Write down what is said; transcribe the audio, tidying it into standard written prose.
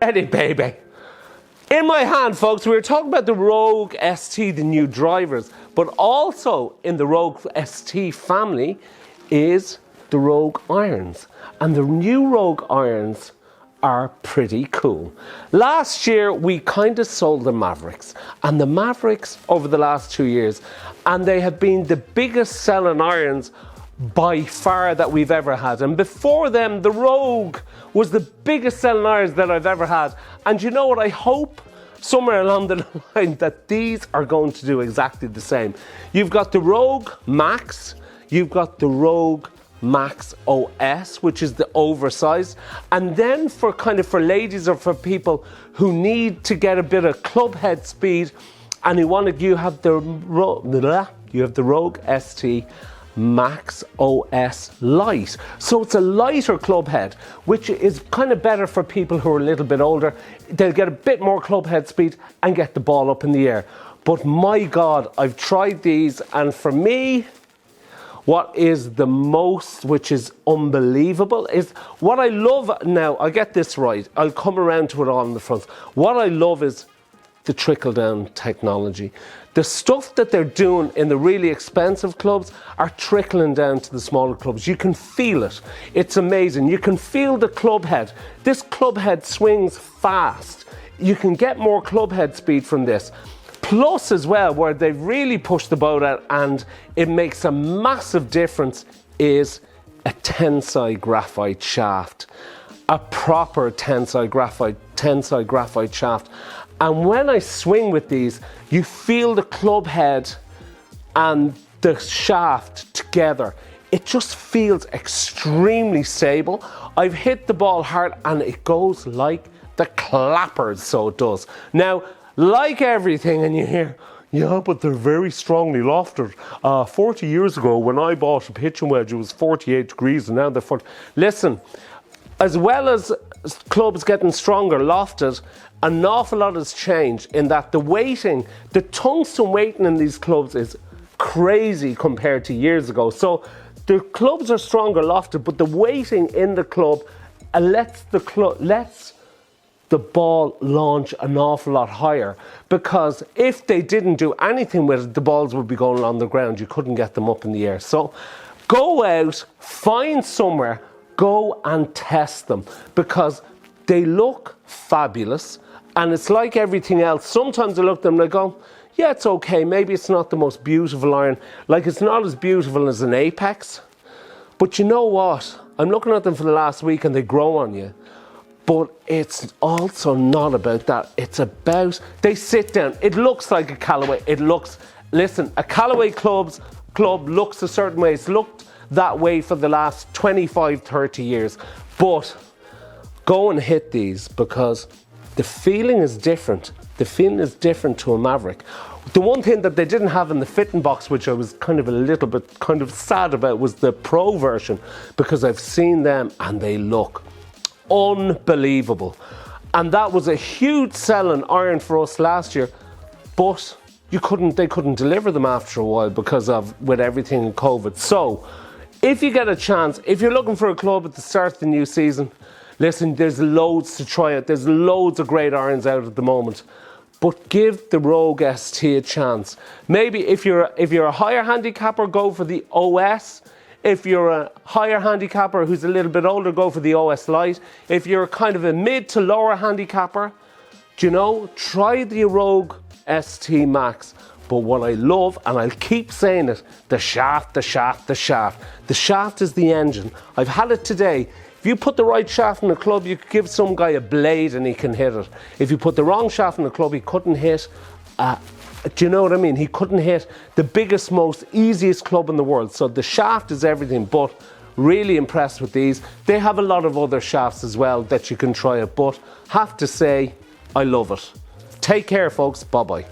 ready, baby. In my hand, folks, we were talking about the Roque ST, the new drivers, but also in the Roque ST family is the Roque Irons. And the new Roque Irons are pretty cool. Last year, we kind of sold the Mavericks, and the Mavericks over the last 2 years, and they have been the biggest selling irons by far that we've ever had. And before them, the Rogue was the biggest selling irons that I've ever had. And you know what? I hope somewhere along the line that these are going to do exactly the same. You've got the Rogue Max, you've got the Rogue Max OS, which is the oversized, and then for ladies or for people who need to get a bit of club head speed, and you have the Rogue ST Max OS Light. So it's a lighter club head, which is kind of better for people who are a little bit older. They'll get a bit more club head speed and get the ball up in the air. But my God, I've tried these, and for me, what is the most, which is unbelievable, is what I love now. I'll get this right. I'll come around to it all in the front. What I love is the trickle-down technology. The stuff that they're doing in the really expensive clubs are trickling down to the smaller clubs. You can feel it. It's amazing. You can feel the club head. This club head swings fast. You can get more club head speed from this. Plus as well, where they've really pushed the boat out and it makes a massive difference, is a tensile graphite shaft. A proper tensile graphite shaft. And when I swing with these, you feel the club head and the shaft together. It just feels extremely stable. I've hit the ball hard and it goes like the clappers, so it does. Now, like everything, and you hear, yeah, but they're very strongly lofted. 40 years ago, when I bought a pitching wedge, it was 48 degrees, and now they're 40. Listen, as well as clubs getting stronger, lofted, an awful lot has changed in that the weighting, the tungsten weighting in these clubs is crazy compared to years ago. So the clubs are stronger, lofted, but the weighting in the club lets the ball launch an awful lot higher, because if they didn't do anything with it, the balls would be going on the ground. You couldn't get them up in the air. So go out, find somewhere, go and test them, because they look fabulous. And it's like everything else. Sometimes I look at them and I go, yeah, it's okay. Maybe it's not the most beautiful iron. Like, it's not as beautiful as an Apex. But you know what? I'm looking at them for the last week and they grow on you. But it's also not about that. It's about, they sit down. It looks like a Callaway. Listen, a Callaway club looks a certain way. It's looked that way for the last 25, 30 years. But go and hit these, because the feeling is different. The feeling is different to a Maverick. The one thing that they didn't have in the fitting box, which I was kind of a little bit sad about, was the Pro version, because I've seen them and they look unbelievable. And that was a huge selling iron for us last year, but they couldn't deliver them after a while with everything in COVID. So if you get a chance, if you're looking for a club at the start of the new season, listen, there's loads to try out. There's loads of great irons out at the moment. But give the Rogue ST a chance. Maybe if you're a higher handicapper, go for the OS. If you're a higher handicapper who's a little bit older, go for the OS Lite. If you're kind of a mid to lower handicapper, try the Rogue ST Max. But what I love, and I'll keep saying it, the shaft. The shaft is the engine. I've had it today. If you put the right shaft in the club, you could give some guy a blade and he can hit it. If you put the wrong shaft in the club, he couldn't hit. Do you know what I mean? He couldn't hit the biggest, most easiest club in the world. So the shaft is everything, but really impressed with these. They have a lot of other shafts as well that you can try it, but have to say, I love it. Take care, folks. Bye-bye.